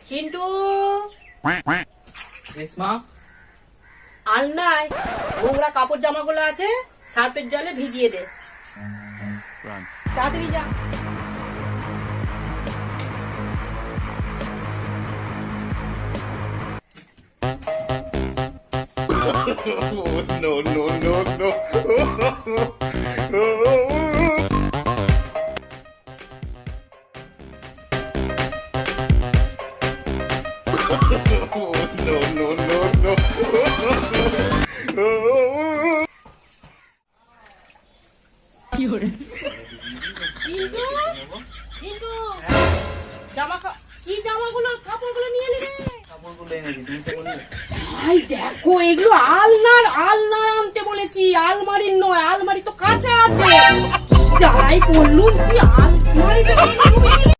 চিন্টু, রেশমা, আলনায় নোংরা কাপড় জামাগুলো আছে, সার্ফের জলে ভিজিয়ে দে। তাড়াতাড়ি যা। no, no, no, no. No, no, no, no. Chintu, Chintu, কি জামাগুলো কাপড়গুলো নিয়ে এলি রে? কাপড়গুলো এনেছি, তুমি তো বললে। ভাই দেখো, এগুলো আলনার আনতে বলেছি, আলমারির নয়। আলমারি তো কাঁচা আছে। যাই বললুম তুই আলমারিটা